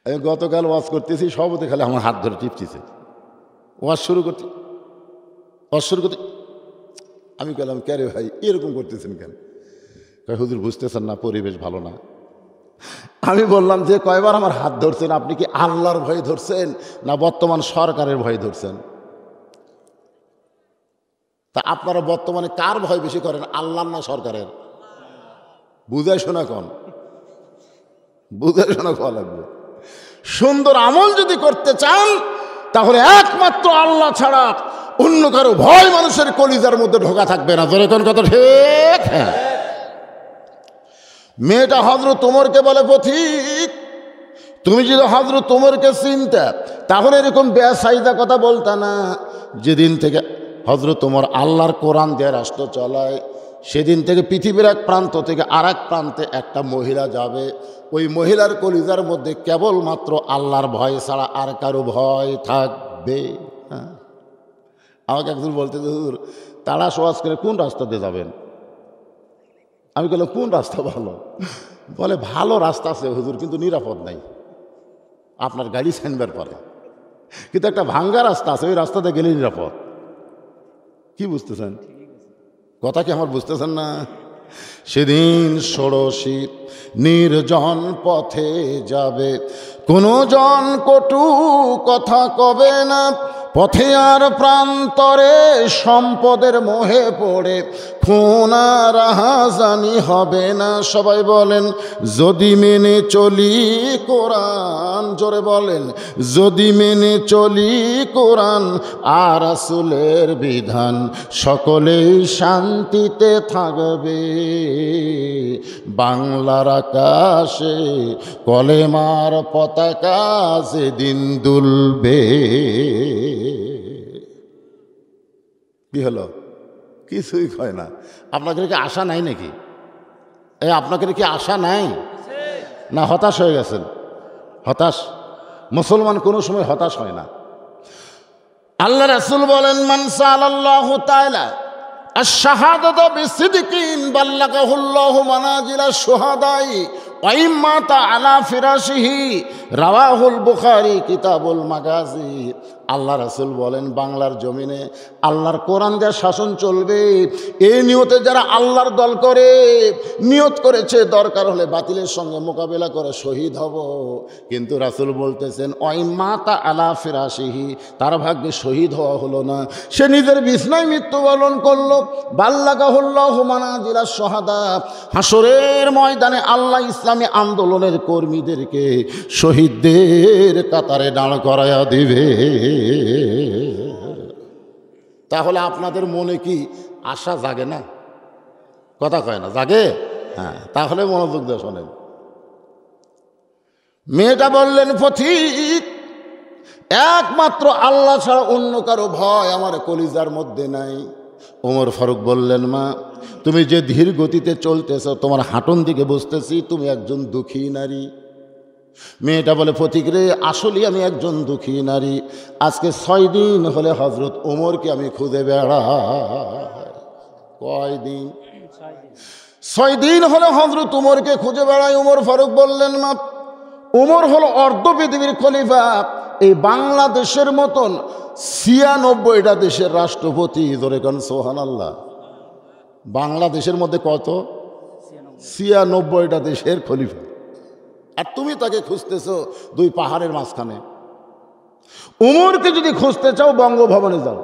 আমি গতকাল ওয়াজ করতেছি, সবতে খালি আমার হাত ধরে টিপতেছে। ওয়াজ শুরু করতে আমি বললাম, কে রে ভাই, এরকম করতেছেন কেন? হুজুর বুঝতেছেন না, পরিবেশ ভালো না। আমি বললাম যে, কয়বার আমার হাত ধরছেন? আপনি কি আল্লাহর ভয়ে ধরছেন না বর্তমান সরকারের ভয়ে ধরছেন? তা আপনারা বর্তমানে কার ভয় বেশি করেন, আল্লাহর না সরকারের? বুঝাই শোনা কন, বুঝাই শোনা কওয়া লাগবে। সুন্দর আমল যদি করতে চান তাহলে একমাত্র আল্লাহ ছাড়া অন্য কারো ভয় মানুষের কলিজার মধ্যে ঢোকা থাকবে না। জোরে কোন কথা ঠিক? হ্যাঁ। মেয়েটা হযরত ওমরকে বলে, পথিক, তুমি যদি হযরত ওমরকে চিনতে তাহলে এরকম বেসাইদা কথা বলতা না। যেদিন থেকে হযরত ওমর আল্লাহর কোরআন দিয়ে রাষ্ট্র চলায়, সেদিন থেকে পৃথিবীর এক প্রান্ত থেকে আর এক প্রান্তে একটা মহিলা যাবে, ওই মহিলার কলিজার মধ্যে কেবলমাত্র আল্লাহর ভয় ছাড়া আর কারো ভয় থাকবে। হ্যাঁ, আমাকে একজন বলতে, হুজুর, তারা সওয়াজ করে কোন রাস্তা দিয়ে যাবেন? আমি বললাম, কোন রাস্তা ভালো? বলে, ভালো রাস্তা আছে হুজুর, কিন্তু নিরাপদ নাই, আপনার গাড়ি ছাইনবার পারে, কিন্তু একটা ভাঙ্গা রাস্তা আছে, ওই রাস্তাতে গেলে নিরাপদ। কি বুঝতেছেন? কথা কি আমার বুঝতেছেন না? সেদিন ষোড়শী নির্জন পথে যাবে, কোনো জন কটু কথা কবে না, পথে আর প্রান্তরে সম্পদের মোহে পড়ে খুন আর রাহাজানি হবে না। সবাই বলেন যদি মেনে চলি কোরআন, জোরে বলেন যদি মেনে চলি কোরআন আর রাসূলের বিধান, সকলেই শান্তিতে থাকবে। বাংলার আকাশে কলেমার পতাকা যেদিন দুলবে। কি হলো? কিছুই হয় না। আপনাদের কি আশা নাই নাকি? এই আপনাদের কি আশা নাই না হতাশ হয়ে গেছেন? হতাশ? মুসলমান কোনো সময় হতাশ হয় না। আল্লাহ রাসূল বলেন মান সাআলাল্লাহু তাআলা আশ-শাহাদাতা বিসিদকিন বাল্লাগাহুল্লাহু মানাজিলাশ শুহাদাই ওয়া ইম্মাতা আলা ফিরাশিহি, রাওয়াহুল বুখারী কিতাবুল মাগাজি। আল্লাহ রাসূল বলেন বাংলার জমিনে আল্লাহর কোরআন দিয়ে শাসন চলবে। এই নিয়তে যারা আল্লাহর দল করে, নিয়ত করেছে দরকার হলে বাতিলের সঙ্গে মোকাবেলা করে শহীদ হব, কিন্তু রাসূল বলতেছেন ওয়াইমাতা আলা ফিরাশিহি, তার ভাগ্যে শহীদ হওয়া হলো না, সে নিজের বিছনায় মৃত্যুবরণ করলো। বাল্লাগাহুল্লাহু মানাজিলাশ শুহাদা, হাসরের ময়দানে আল্লাহ ইসলামী আন্দোলনের কর্মীদেরকে শহীদদের কাতারে দাঁড় করায়া দিবে। তাহলে আপনাদের মনে কি আশা জাগে না? কথা কয় না, জাগে? হ্যাঁ, তাহলে মনোযোগ দিয়ে শোনেন। মেয়েটা বললেন পথিক, একমাত্র আল্লাহ ছাড়া অন্য কারো ভয় আমার কলিজার মধ্যে নাই। ওমর ফারুক বললেন মা, তুমি যে ধীর গতিতে চলতেছ, তোমার হাঁটন দিকে বুঝতেছি তুমি একজন দুঃখী নারী। মেয়েটা বলে পথিক রে, আসলেই আমি একজন দুঃখী নারী। আজকে 6 দিন হলে হজরত ওমরকে আমি খুঁজে বেড়াই। কয়দিন? 6 দিন হলে হজরত ওমরকে খুঁজে বেড়াই। ওমর ফারুক বললেন মা, ওমর হলো অর্ধ পৃথিবীর খলিফা, এই বাংলাদেশের মতন 96টা দেশের রাষ্ট্রপতি। ধরে কান সুবহানাল্লাহ। বাংলাদেশের মধ্যে কত? 96টা দেশের খলিফা, আর তুমি তাকে খুঁজতেছ 2 পাহাড়ের মাঝখানে। উমরকে যদি খুঁজতে চাও বঙ্গভবনে যাও,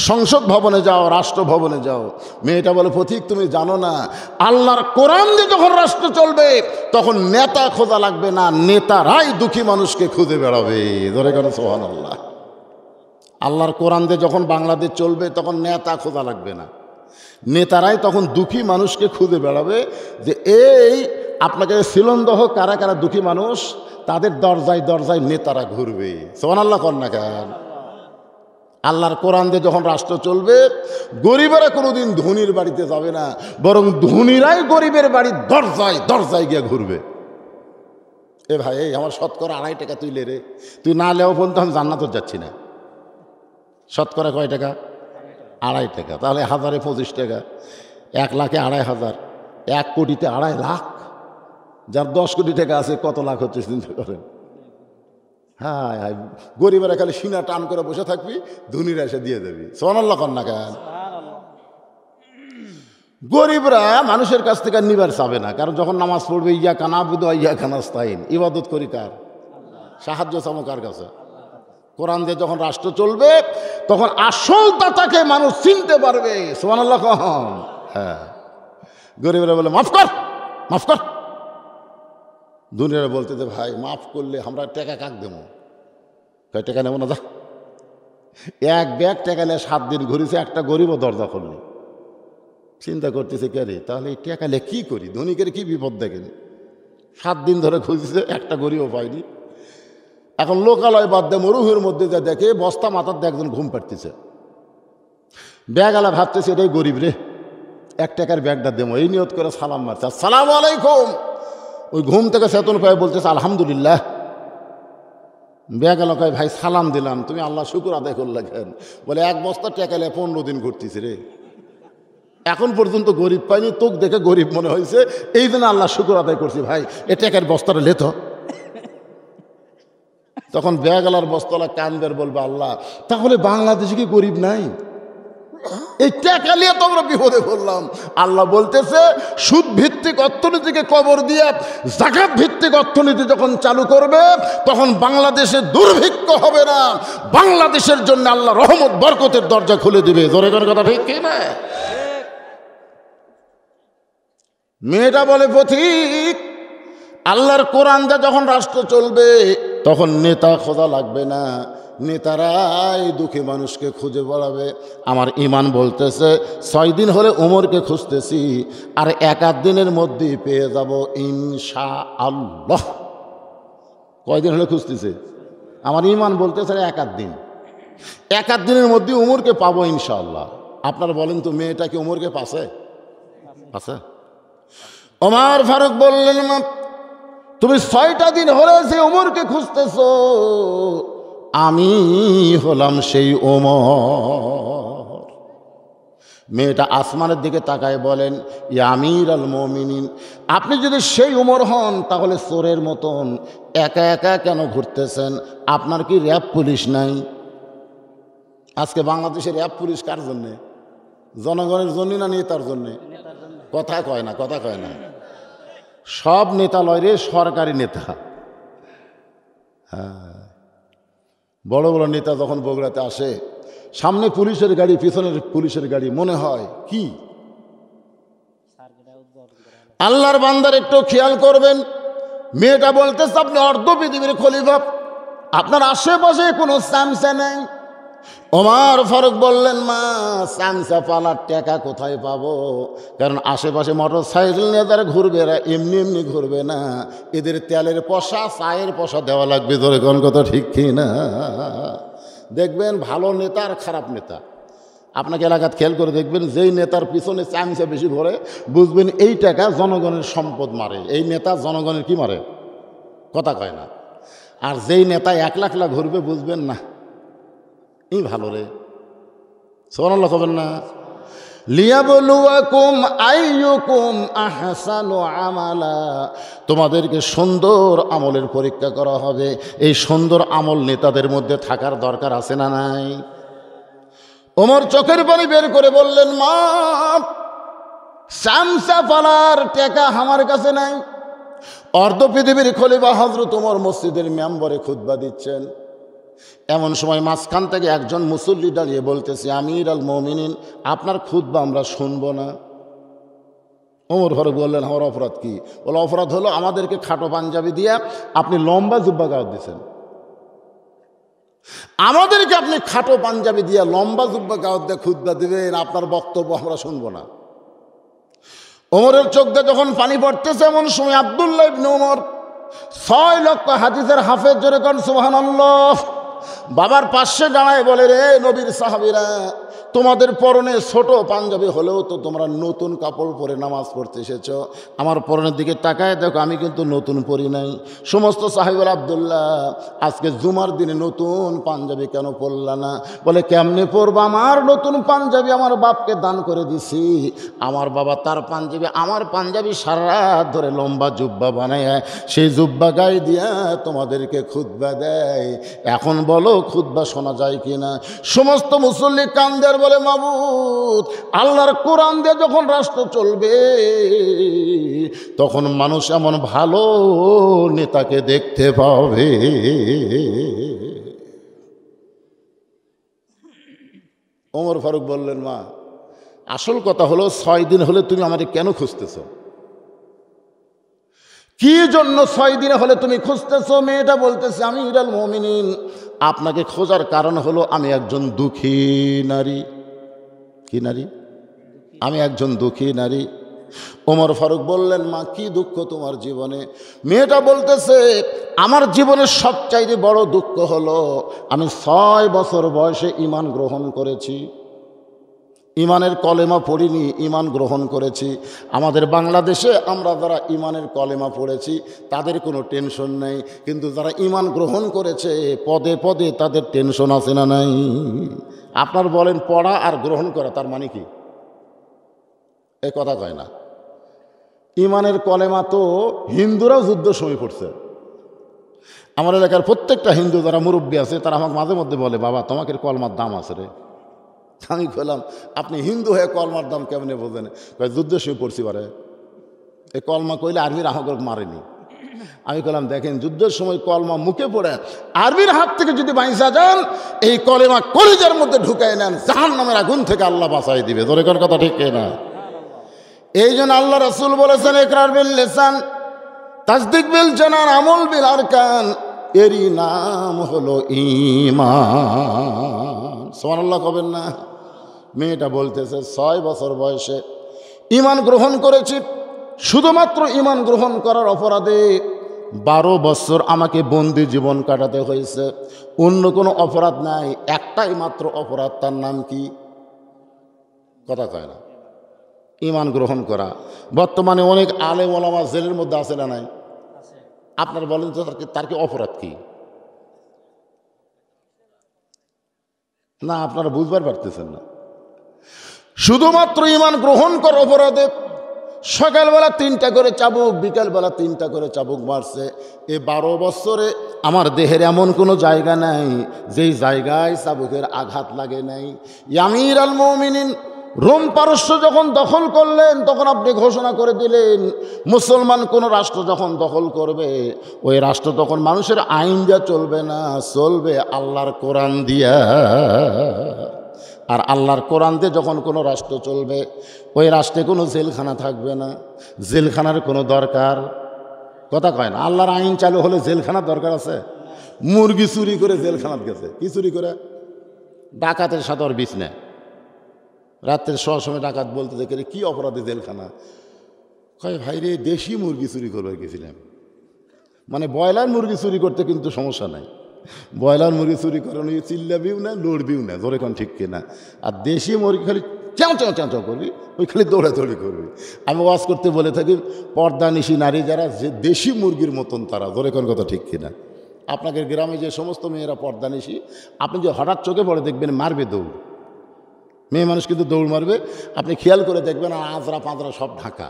সংসদ ভবনে যাও, রাষ্ট্রভবনে যাও। মেয়েটা বলে পথিক তুমি জানো না, আল্লাহর কোরআন দিয়ে যখন রাষ্ট্র চলবে তখন নেতা খোঁজা লাগবে না, নেতারাই দুঃখী মানুষকে খুঁজে বেড়াবে। ধরে কেন সুবহানাল্লাহ। আল্লাহর কোরআন দিয়ে যখন বাংলাদেশ চলবে তখন নেতা খোঁজা লাগবে না, নেতারাই তখন দুঃখী মানুষকে খুঁজে বেড়াবে যে এই আপনাকে সিলন্দহ কারা কারা দুঃখী মানুষ, তাদের দরজায় দরজায় নেতারা ঘুরবে। সুবহানাল্লাহ কর না কেন? আল্লাহর কোরআন দিয়ে যখন রাষ্ট্র চলবে, গরিবেরা কোনোদিন ধনীর বাড়িতে যাবে না, বরং ধনীরাই গরিবের বাড়ির দরজায় দরজায় গিয়ে ঘুরবে। এ ভাই, এই আমার শতকরা 2.5 টাকা তুই লে রে, তুই না লেও পর্যন্ত আমি জান্নাতে যাচ্ছি না। শতকরা কয় টাকা? 2.5 টাকা। তাহলে 1000-এ 25 টাকা, 1 লাখে 2,500, 1 কোটিতে 2.5 লাখ। যার 10 কোটি টাকা আছে কত লাখ হচ্ছে চিন্তা করেন। হ্যাঁ, গরিবেরা খালি সিনা টান করে বসে থাকবি, ধনীরা এসে দিয়ে দেবি। সুবহানাল্লাহ কর না কেন? গরিবরা মানুষের কাছ থেকে নিবার চাবে না, কারণ যখন নামাজ পড়বে ইয়াকা নাবুদু ওয়া ইয়াকা নাস্তাইন, ইবাদত করি কার? সাহায্য চাবো কার কাছে? কোরআন দিয়ে যখন রাষ্ট্র চলবে তখন আসল দাতাকে মানুষ চিনতে পারবে। সুবহানাল্লাহ কখন? হ্যাঁ। গরিবরা বলে মাফ কর, মাফ কর। দুনিয়ারা বলতে যে ভাই মাফ করলে আমরা টাকা কাক দেবো? কয় টাকা নেবো না, যা। 1 ব্যাগ টাকা নিয়ে 7 দিন ঘুরেছে, একটা গরিবও দরজা খুলনি। চিন্তা করতেছে কে রে, তাহলে এই টাকা নিয়ে কী করি? ধনীকের কি বিপদ দেখেন? 7 দিন ধরে খুঁজছে, একটা গরিবও পায়নি। এখন লোকালয় বাদ দিয়ে মরুভূমির মধ্যে যা দেখে বস্তা মাথার দিয়ে একজন ঘুম পাড়তেছে। ব্যাগওয়ালা ভাবতেছে এটাই গরিব রে, 1 টাকার ব্যাগটা দেবো। এই নিয়ত করে সালাম মারছে, আসসালামু আলাইকুম। ওই ঘুম থেকে চেতন পায় বলতেছে আলহামদুলিল্লাহ। ব্যাগওয়ালা কয় ভাই সালাম দিলাম, তুমি আল্লাহ শুকুর আদায় করলে কেন? বলে 1 বস্তা টাকা নিয়ে 15 দিন ঘুরতেছি রে, এখন পর্যন্ত গরিব পাইনি, তোকে দেখে গরিব মনে হয়েছে, এই জন্য আল্লাহ শুকুর আদায় করছি। ভাই এ টাকার বস্তাটা লেত। তখন ব্যাগওয়ালার বস্তাওয়ালা কানদের বলবে আল্লাহ, তাহলে বাংলাদেশে কি গরিব নাই? এই টাকা নিয়ে তো আমরা বিপদে পড়লাম। আল্লাহ বলতেছে সুদ ভিত্তিক অর্থনীতিকে কবর দিয়ে যাকাত ভিত্তিক অর্থনীতি যখন চালু করবে তখন বাংলাদেশে দুর্ভিক্ষ হবে না, বাংলাদেশের জন্য আল্লাহ রহমত বরকতের দরজা খুলে দিবে। জোরে করে কথা ঠিক কি না? মেয়েটা বলে পথিক, আল্লাহর কোরআন দিয়ে যখন রাষ্ট্র চলবে তখন নেতা খোঁজা লাগবে না, নেতারাই দুঃখী মানুষকে খুঁজে বেড়াবে। আমার ইমান বলতেছে 6 দিন হলে ওমরকে খুঁজতেছি, আর 1-8 দিনের মধ্যেই পেয়ে যাব ইনশাআল্লাহ। কয়দিন হলে খুঁজতেছে? আমার ইমান বলতেছে 1-8 দিন, 1-8 দিনের মধ্যে ওমরকে পাবো ইনশাআল্লাহ। আপনারা বলেন তো মেয়েটা কি ওমরকে পাশে আছে? ওমর ফারুক বললেন, মা তুমি 6টা দিন হলে যে ওমরকে খুঁজতেছ, আমি হলাম সেই ওমর। মেয়েটা আসমানের দিকে তাকায় বলেন, ইয়া আমির আল মুমিনিন, আপনি যদি সেই ওমর হন তাহলে চোরের মতন একা একা কেন ঘুরতেছেন? আপনার কি র্যাব পুলিশ নাই? আজকে বাংলাদেশের র্যাব পুলিশ কার জন্যে? জনগণের জন্য না নেতার জন্যে? কথা কয় না, কথা কয় না। সব নেতা লয় রে, সরকারি নেতা। হ্যাঁ, বড় বড় নেতা যখন বগুড়াতে আসে, সামনে পুলিশের গাড়ি, পিছনের পুলিশের গাড়ি, মনে হয় কি? আল্লাহর বান্দার একটু খেয়াল করবেন। মেয়েটা বলতেছে আপনি অর্ধ পৃথিবীর খলিফা, আপনার আশেপাশে কোনো চামচা নেই। ওমর ফারুক বললেন, মা চামচা পালার টাকা কোথায় পাবো? কারণ আশেপাশে মোটর সাইকেল নিয়ে তারা ঘুরবে, এরা এমনি এমনি ঘুরবে না, এদের তেলের পয়সা চায়ের পয়সা দেওয়া লাগবে। ধরে কোন কথা ঠিক কি না? দেখবেন ভালো নেতা আর খারাপ নেতা, আপনাকে এলাকাত খেয়াল করে দেখবেন, যেই নেতার পিছনে চামচা বেশি ঘোরে বুঝবেন এই টাকা জনগণের সম্পদ মারে, এই নেতা জনগণের কি মারে? কথা কয় না। আর যেই নেতা 1 লাখ লাখ ঘুরবে বুঝবেন না এই ভালো রে। সুবহানাল্লাহ কবেন না? লিয়াবলুয়াকুম আইয়ুকুম আহসানু আমালা, তোমাদেরকে সুন্দর আমলের পরীক্ষা করা হবে। এই সুন্দর আমল নেতাদের মধ্যে থাকার দরকার আছে না নাই? ওমর চোখের পানি বের করে বললেন, মা চামচা পালার টাকা আমার কাছে নাই। অর্ধ পৃথিবীর খলিফা হযরত ওমর মসজিদের মেম্বরে খুতবা দিচ্ছেন। এমন সময় মাঝখান থেকে একজন মুসল্লি দাঁড়িয়ে বলতেছে, আমির আল মুমিনিন, আপনার খুতবা আমরা শুনবো না। ওমর ফারুক বললেন, আমার অপরাধ কি? বলে, অপরাধ হলো আমাদেরকে খাটো পাঞ্জাবি দিয়ে আপনি লম্বা জুব্বা গাওয়াত দিচ্ছেন, আমাদেরকে আপনি খাটো পাঞ্জাবি দিয়ে লম্বা জুব্বা গাওয়াত দিয়ে খুতবা দিবেন, আপনার বক্তব্য আমরা শুনবো না। ওমরের চোখ দিয়ে যখন পানি পড়তেছে এমন সময় আব্দুল্লাহ ইবনে ওমর 6 লক্ষ হাদিসের হাফেজ, জোরে কোন সুবহানাল্লাহ, বাবার পাশে দাঁড়ায় বলে, রে নবীর সাহাবীরা, তোমাদের পরনে ছোট পাঞ্জাবি হলেও তো তোমরা নতুন কাপড় পরে নামাজ পড়তে এসেছ। আমার পরনের দিকে তাকায় দেখো, আমি কিন্তু নতুন পরি নাই। সমস্ত সাহাবীরা, আব্দুল্লাহ আজকে জুমার দিনে নতুন পাঞ্জাবি কেন পরলা না? বলে, কেমনে পরবো? আমার নতুন পাঞ্জাবি আমার বাপকে দান করে দিছি। আমার বাবা তার পাঞ্জাবি, আমার পাঞ্জাবি সারা রাত ধরে লম্বা জুব্বা বানায় সেই জুব্বা গায়ে দিয়া তোমাদেরকে খুতবা দেয়। এখন বলো খুতবা শোনা যায় কিনা? সমস্ত মুসল্লি কান্দের, বলে, মাবুদ আল্লাহর কোরআন দিয়ে যখন রাষ্ট্র চলবে তখন মানুষ এমন ভালো নেতাকে দেখতে পাবে। ওমর ফারুক বললেন, মা আসল কথা হলো 6 দিন হলে তুমি আমাকে কেন খুঁজতেছ? কি জন্য 6 দিন হলে তুমি খুঁজতেছ? মেয়েটা বলতেছে, আমির আল মুমিনিন, আপনাকে খোঁজার কারণ হলো আমি একজন দুঃখী নারী। কি নারী? আমি একজন দুঃখী নারী। ওমর ফারুক বললেন, মা কি দুঃখ তোমার জীবনে? মেয়েটা বলতেছে, আমার জীবনের সবচাইতে বড় দুঃখ হলো আমি 6 বছর বয়সে ঈমান গ্রহণ করেছি। ইমানের কলেমা পড়িনি, ইমান গ্রহণ করেছি। আমাদের বাংলাদেশে আমরা যারা ইমানের কলেমা পড়েছি তাদের কোনো টেনশন নেই, কিন্তু যারা ইমান গ্রহণ করেছে পদে পদে তাদের টেনশন আছে না নাই? আপনার বলেন, পড়া আর গ্রহণ করা তার মানে কি? এ কথা কয় না। ইমানের কলেমা তো হিন্দুরাও যুদ্ধ সময় পড়ছে। আমার এলাকার প্রত্যেকটা হিন্দু যারা মুরব্বী আছে তারা আমাকে মাঝে মধ্যে বলে, বাবা তোমাকে কলমার দাম আছে রে। আমি বললাম আপনি হিন্দু হয়ে কলমার দাম কেমনে বোঝেন? যুদ্ধের সময় পড়ছি পারে এই কলমা কইলে আর্মির আমাকে মারেনি। আমি বললাম দেখেন যুদ্ধের সময় কলমা মুখে পড়ে আর্মির হাত থেকে যদি বাইসা যান এই কলেমা কলিজার মধ্যে ঢুকায় নেন, জাহান্নামের আগুন থেকে আল্লাহ বাঁচাই দিবে। তোর কোন কথা ঠিক না? এই জন্য আল্লাহ রাসূল বলেছেন ইকরার বিল লিসান তাসদিক বিল জানান আমল বিল আরকান, এরই নাম হলো ঈমান। সুবহানাল্লাহ কবেন না? মেয়েটা বলতেছে 6 বছর বয়সে ঈমান গ্রহণ করেছি, শুধুমাত্র ঈমান গ্রহণ করার অপরাধে 12 বছর আমাকে বন্দি জীবন কাটাতে হয়েছে, অন্য কোনো অপরাধ নাই, একটাই মাত্র অপরাধ। তার নাম কি? কথা কয় না, ঈমান গ্রহণ করা। বর্তমানে অনেক আলেম ওলামা জেলের মধ্যে আছে না নাই? আপনারা বলেন তো তার কি অপরাধ কি? না আপনারা বুঝবার পারতেছেন না। শুধুমাত্র ঈমান গ্রহণ করার অপরাধে সকালবেলা 3টা করে চাবুক, বিকালবেলা 3টা করে চাবুক মারছে। এ 12 বছরে আমার দেহের এমন কোনো জায়গা নাই যেই জায়গায় চাবুকের আঘাত লাগে নাই। আমির আল মুমিনিন রোম পারস্য যখন দখল করলেন তখন আপনি ঘোষণা করে দিলেন মুসলমান কোন রাষ্ট্র যখন দখল করবে ওই রাষ্ট্র তখন মানুষের আইন দিয়া চলবে না, চলবে আল্লাহর কোরআন দিয়া। আর আল্লাহর কোরআন দিয়ে যখন কোনো রাষ্ট্র চলবে ওই রাষ্ট্রে কোনো জেলখানা থাকবে না, জেলখানার কোনো দরকার কথা কয় না। আল্লাহর আইন চালু হলে জেলখানার দরকার আছে? মুরগি চুরি করে জেলখানাত গেছে, কি চুরি করে? ডাকাতের সাথে ওর বিষ নেয়। রাত্রের শোয়ার সময় ডাকাত বলতে দেখে কি অপরাধে জেলখানা? কয় ভাই রে দেশি মুরগি চুরি করবে গেছিলাম। মানে ব্রয়লার মুরগি চুরি করতে কিন্তু সমস্যা নাই, ব্রয়লার মুরগি চুরি করানো চিল্লাবিও না লড়বিও না, ধরে কোন ঠিক কিনা। আর দেশি মুরগি খালি চাও চাও চাও চাও করবি, ওই খালি দৌড়াদৌড়ি করবি। আমি ওয়াজ করতে বলে থাকি পর্দানিশী নারী যারা যে দেশি মুরগির মতন তারা, ধরে কোন কথা ঠিক কিনা। আপনাদের গ্রামে যে সমস্ত মেয়েরা পর্দানিশী আপনি যে হঠাৎ চোখে পড়ে দেখবেন মারবে দৌড়, মেয়ে মানুষ কিন্তু দৌড় মারবে। আপনি খেয়াল করে দেখবেন আর আঁচড়া পাঁচড়া সব ঢাকা।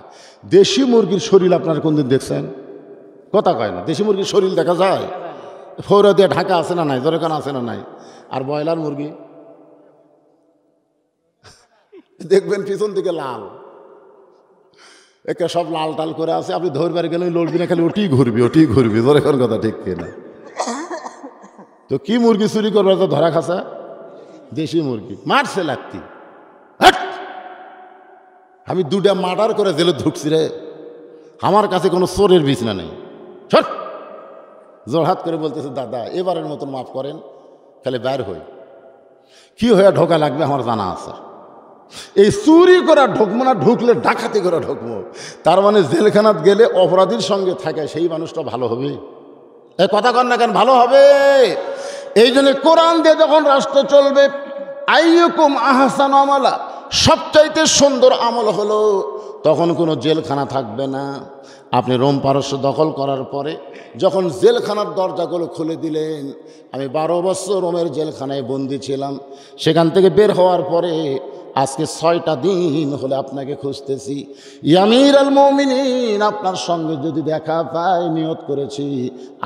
দেশি মুরগির শরীর আপনারা কোনদিন দেখছেন? কথা কয় না, দেশি মুরগির শরীর দেখা যায়? ফৌরা দিয়ে ঢাকা আছে না নাই? দরকার আছে না নাই? আর ব্রয়লার মুরগি দেখবেন পিছন থেকে লাল, একে সব লাল টাল করে আছে। আপনি ধরবার গেলে লড়বি না, খালি ওটি ঘুরবি ওটি ঘুরবি, দরকার কথা ঠিক কিনা। তো কি মুরগি চুরি করবে তো ধরা খাসা? দেশি মুরগি মারছে লাগতি। আমি 2টা মার্ডার করে জেলে ঢুকছি রে, আমার কাছে কোনো চোরের বিছনা নেই। সট জোরহাত করে বলতেছে দাদা এবারের মতন মাফ করেন, খালি বাইর হই। কি হয়ে ঢোকা লাগবে আমার জানা আছে। এই চুরি করা ঢুকবো না, ঢুকলে ডাকাতি করে ঢুকবো। তার মানে জেলখানাত গেলে অপরাধীর সঙ্গে থাকে সেই মানুষটা ভালো হবে? এই কথা কন না কেন? ভালো হবে। এই জন্য কোরআন দিয়ে যখন রাষ্ট্র চলবে আইয়ুকুম আহসানু আমালা, সবচাইতে সুন্দর আমল হলো তখন কোনো জেলখানা থাকবে না। আপনি রোম পারস্য দখল করার পরে যখন জেলখানার দরজাগুলো খুলে দিলেন, আমি 12 বছর রোমের জেলখানায় বন্দি ছিলাম। সেখান থেকে বের হওয়ার পরে আজকে 6টা দিন হলে আপনাকে খুঁজতেছি। আমির আল মুমিনিন আপনার সঙ্গে যদি দেখা পাই নিয়ত করেছি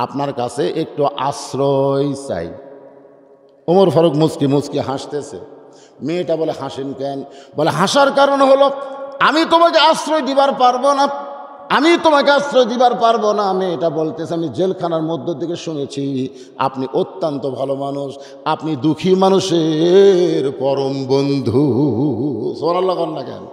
আপনার কাছে একটু আশ্রয় চাই। ওমর ফারুক মুচকি মুচকি হাসতেছে। মেয়েটা বলে হাসেন কেন? বলে হাসার কারণ হলো আমি তোমাকে আশ্রয় দিবার পারবো না, আমি তোমাকে আশ্রয় দিবার পারবো না। মেয়েটা বলতেছে আমি জেলখানার মধ্য থেকে শুনেছি আপনি অত্যন্ত ভালো মানুষ, আপনি দুঃখী মানুষের পরম বন্ধু। সুবহানাল্লাহ না কেন?